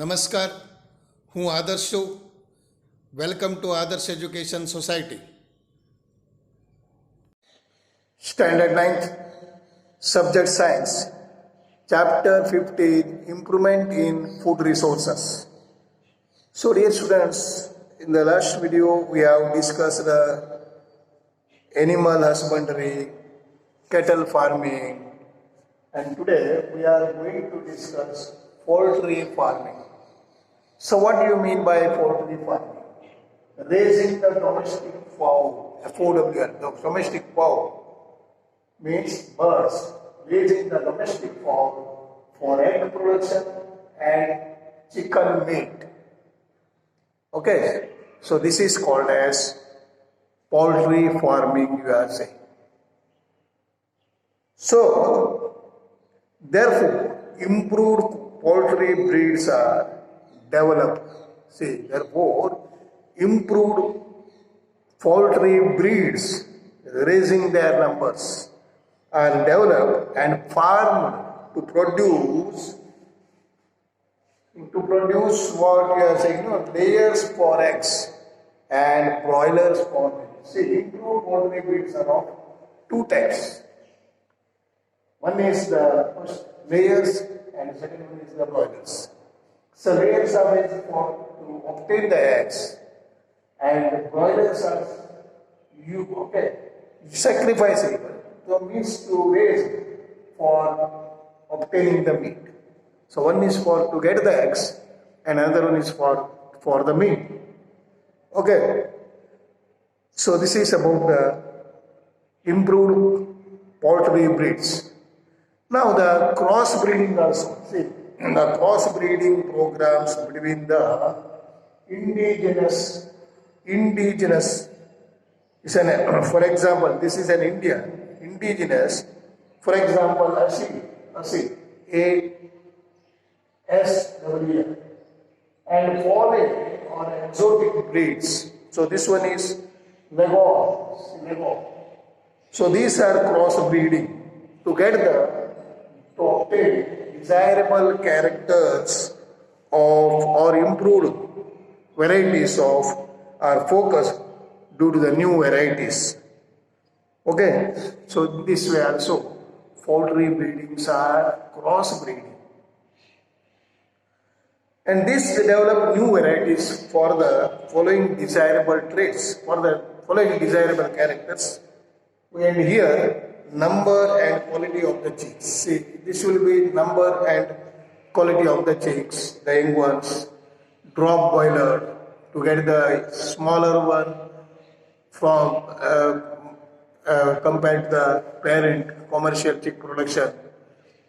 નમસ્કાર, હું આદર્શ છું. વેલકમ ટુ આદર્શ education society. Standard 9th, Subject Science, Chapter 15, Improvement in Food Resources. So dear students, in the last video we have discussed animal husbandry, cattle farming, and today we are going to discuss poultry farming. So what do you mean by poultry farming? Raising the domestic fowl, FOWL, the domestic fowl, means birds raising the domestic fowl for egg production and chicken meat. Okay, so this is called as poultry farming, you are saying. So, therefore, improved poultry breeds are developed. See, therefore, improved poultry breeds, raising their numbers, are developed and farmed to produce what you are saying, layers for eggs and broilers for meat. See, improved poultry breeds are of two types. One is the first layers and the second one is the broilers. So layers are raised to obtain the eggs, and the broilers are you sacrifice it. So means to raise for obtaining the meat. So one is for to get the eggs, and another one is for the meat. Okay. So this is about the improved poultry breeds. Now the crossbreeding also. See, the crossbreeding programs between the indigenous is an, for example, this is an indigenous, for example, Asi, ASW, and foreign or exotic breeds. So this one is Lego. So these are crossbreeding to obtain desirable characters of or improved varieties of are focused due to the new varieties. Okay, so this way also poultry breedings are crossbreeding, and this develop new varieties for the following desirable traits, for the following desirable characters. And here number and quality of the chicks. See, this will be number and quality of the chicks, the young ones, drop boiler to get the smaller one from compared to the parent commercial chick production.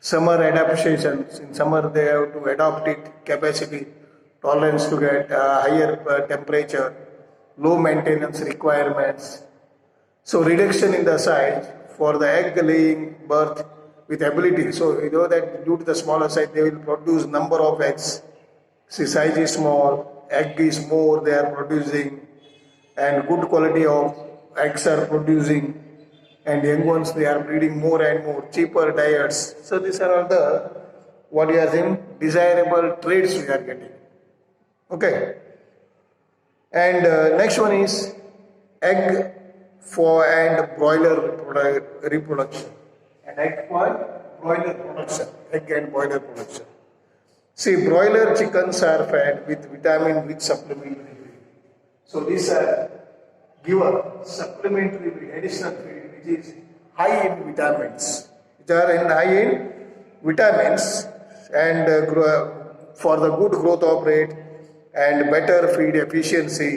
Summer adaptations. In summer they have to adopt it, capacity, tolerance to get higher temperature, low maintenance requirements. So reduction in the size for the egg laying birth with ability. So you know that due to the smaller size they will produce number of eggs. See, size is small, egg is more they are producing, and good quality of eggs are producing, and young ones they are breeding more and more, cheaper diets. So these are all the what you are saying desirable traits we are getting. Okay, and next one is egg for and broiler reproduction, and egg for broiler production, egg and broiler production. See, broiler chickens are fed with vitamin-rich supplementary feed. So these are given supplementary feed, additional feed, which is high in vitamins, and for the good growth of rate and better feed efficiency.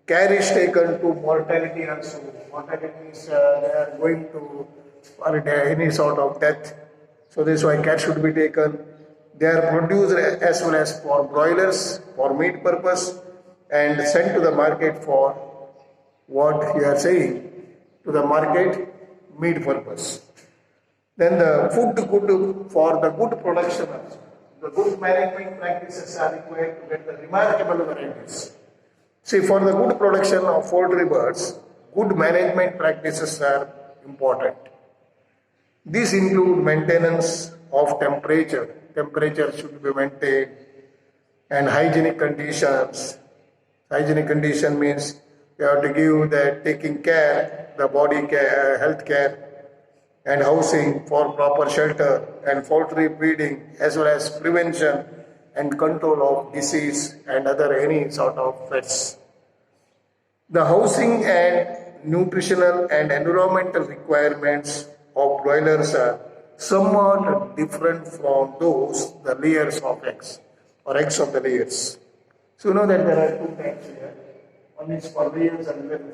Care is taken to mortality also. Mortality is they are going to any sort of death. So this is why care should be taken. They are produced as well as for broilers for meat purpose and sent to the market for what you are saying to the market meat purpose. Then the food good for the good production also. The good management practices are required to get the remarkable varieties. See, for the good production of poultry birds, good management practices are important. These include maintenance of temperature. Temperature should be maintained. and hygienic conditions. Hygienic condition means you have to give the taking care, the body care, health care, and housing for proper shelter and poultry breeding, as well as prevention and control of disease and other any sort of pests. The housing and nutritional and environmental requirements of broilers are somewhat different from those the layers of eggs or eggs of the layers. So you know that there are two types here. One is for layers and then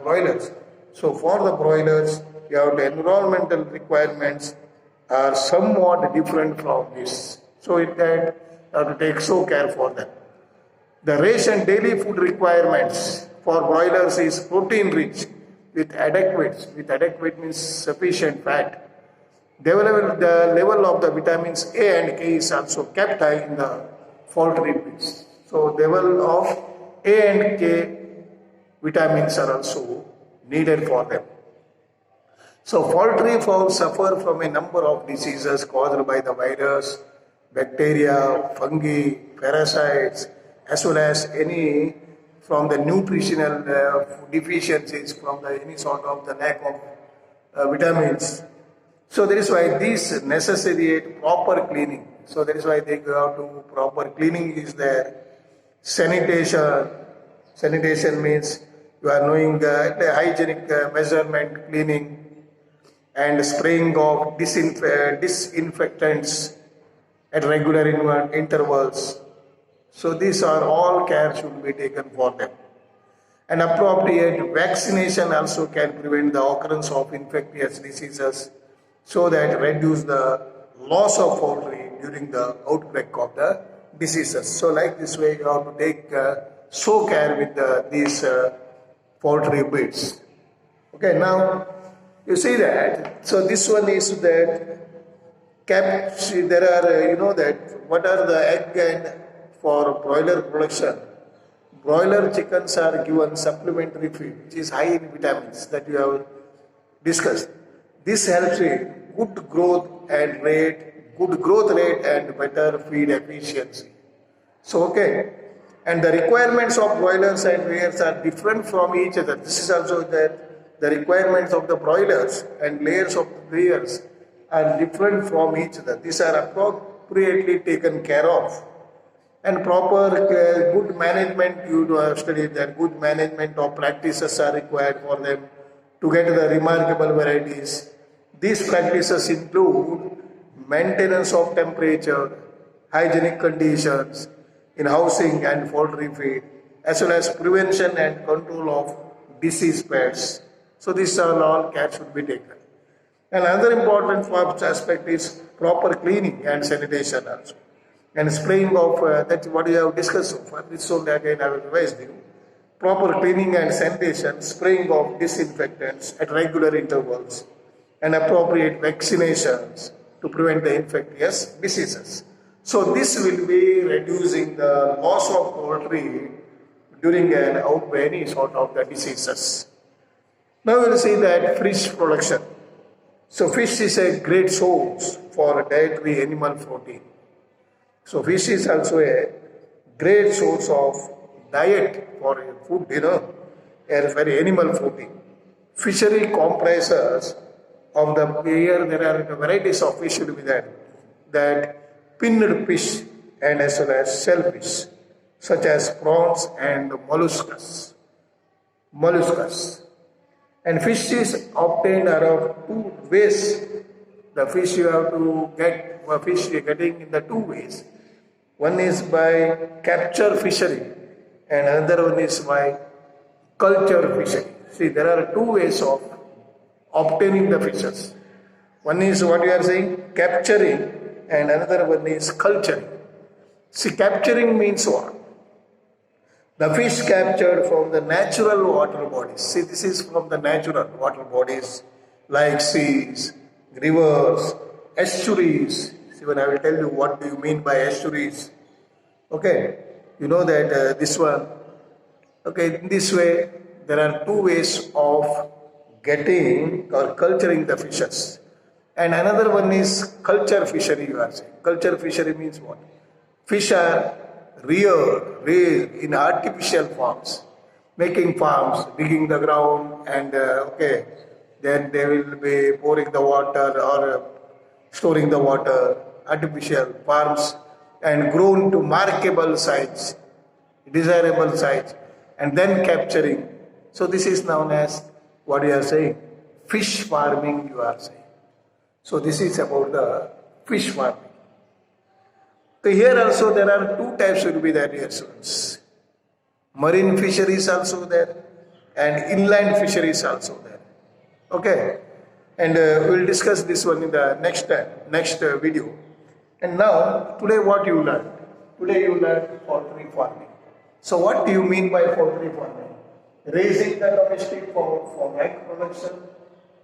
broilers. So for the broilers, you have the environmental requirements are somewhat different from this. So it that you have to take so care for them. The ration daily food requirements for broilers is protein rich with adequate means sufficient fat. The level of the vitamins A and K is also kept high in the poultry feeds. So level of A and K vitamins are also needed for them. So poultry fowl suffer from a number of diseases caused by the virus, bacteria, fungi, parasites, as well as any from the nutritional deficiencies from the any sort of the lack of vitamins. So that is why these necessitate proper cleaning. So that is why they go out to proper cleaning is there. Sanitation means you are knowing the hygienic measurement, cleaning, and spraying of disinfectants at regular intervals. So these are all care should be taken for them. An appropriate vaccination also can prevent the occurrence of infectious diseases so that reduce the loss of poultry during the outbreak of the diseases. So like this way you have to take so care with these poultry breeds. Okay, now you see that. So this one is that there are you know that what are the egg and for broiler production. Broiler chickens are given supplementary feed which is high in vitamins that you have discussed. This helps in good growth rate and better feed efficiency. So okay, and the requirements of broilers and layers are different from each other. This is also that the requirements of the broilers and layers of the layers are different from each other. These are appropriately taken care of. And proper good management, you have studied that good management of practices are required for them to get the remarkable varieties. These practices include maintenance of temperature, hygienic conditions in housing and poultry feed, as well as prevention and control of disease pests. So these are all care should be taken. Another important aspect is proper cleaning and sanitation also. And spraying of, that's what we have discussed so far. This only again I will revise you. Proper cleaning and sanitation, spraying of disinfectants at regular intervals, and appropriate vaccinations to prevent the infectious diseases. So this will be reducing the loss of poultry during an outbreak any sort of the diseases. Now we will see that fish production. So fish is a great source for dietary animal protein. So fish is also a great source of diet for food, for animal protein. Fishery comprises of the here there are varieties of fish will be there. That pinned fish and as well as shellfish, such as prawns and molluscus. And fish is obtained out of two ways. The fish you have to get fish you are getting in the two ways. One is by capture fishery and another one is by culture fishery. See, there are two ways of obtaining the fishes. One is what you are saying, capturing, and another one is culturing. See, capturing means what? The fish captured from the natural water bodies. See, this is from the natural water bodies like seas, rivers, estuaries. See, when I will tell you what do you mean by estuaries. Okay, you know that this one. Okay, in this way, there are two ways of getting or culturing the fishes. And another one is culture fishery, you are saying. Culture fishery means what? Fish are raised in artificial farms, making farms, digging the ground, and then they will be pouring the water or storing the water, artificial farms, and grown to markable size, desirable size, and then capturing. So this is known as what you are saying, fish farming. You are saying. So this is about the fish farming. So here also there are two types will be there, dear students. Marine fisheries also there and inland fisheries also there. Okay, and we will discuss this one in the next video. And now today what you learned? Today you learned poultry farming. So what do you mean by poultry farming? Raising the domestic for egg production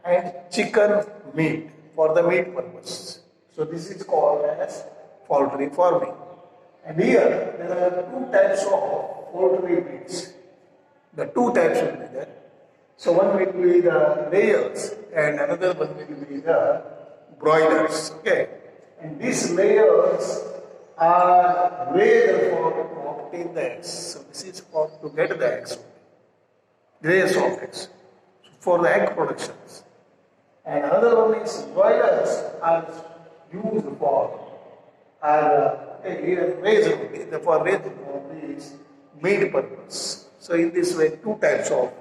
and chicken meat for the meat purpose. So this is called as poultry farming. And here there are two types of poultry breeds. The two types will be there. So one will be the layers and another one will be the broilers. Okay. And these layers are raised for to obtain the eggs. So this is for to get the eggs. Layers of eggs for the egg productions. And another one is broilers are used for raised for these meat purpose. So in this way, two types of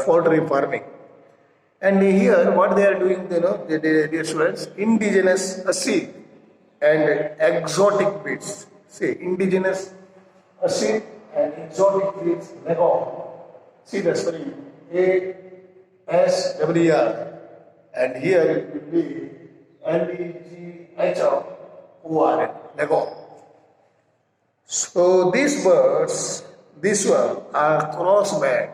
poultry farming. And here, what they are doing, dear students, indigenous seed and exotic breeds. See, indigenous seed and exotic breeds, Lego. See the spelling, ASWR, and here it will be LEGHORN, Lego. So these birds, this one are crossbred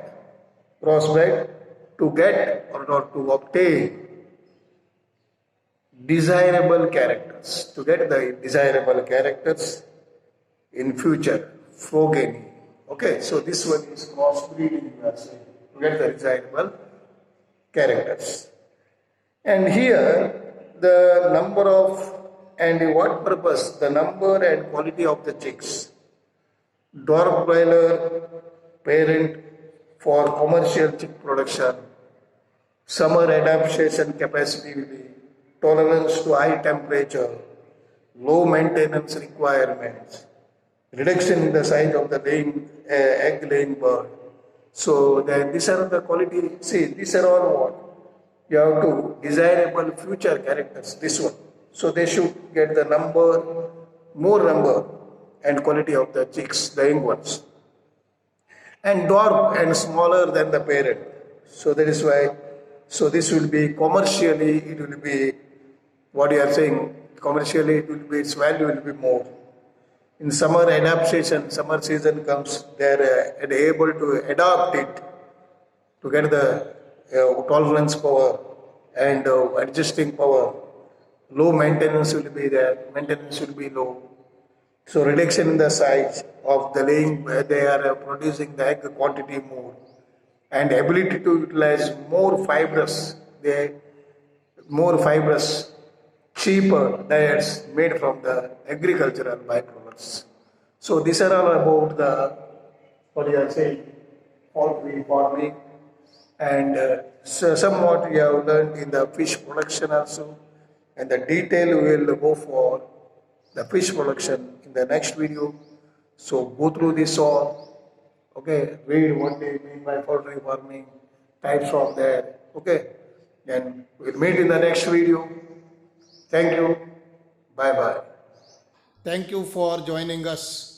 to get or not to obtain desirable characters, to get the desirable characters in future, progeny. Okay, so this one is crossbreeding, we are saying, to get the desirable characters. And here, the number of and what purpose, the number and quality of the chicks. Dwarf broiler parent for commercial chick production, summer adaptation capacity, tolerance to high temperature, low maintenance requirements, reduction in the size of the egg laying bird. So these are the quality. See, these are all what you have to desirable future characters. This one. So they should get the more number and quality of the chicks, the young ones. And dwarf and smaller than the parent. So that is why, so this will be commercially, it will be, what you are saying, commercially it will be, its value will be more. In summer adaptation, summer season comes, they are able to adopt it to get the tolerance power and adjusting power. Low maintenance will be there, maintenance will be low. So reduction in the size of the laying, they are producing the egg quantity more. And ability to utilize more fibrous, cheaper diets made from the agricultural byproducts. So these are all about the, what you are saying, poultry farming. And so somewhat you have learned in the fish production also. And the detail we will go for the fish production in the next video. So go through this all. Okay, read what they mean by poultry farming, types of that. Okay, then we'll meet in the next video. Thank you. Bye bye. Thank you for joining us.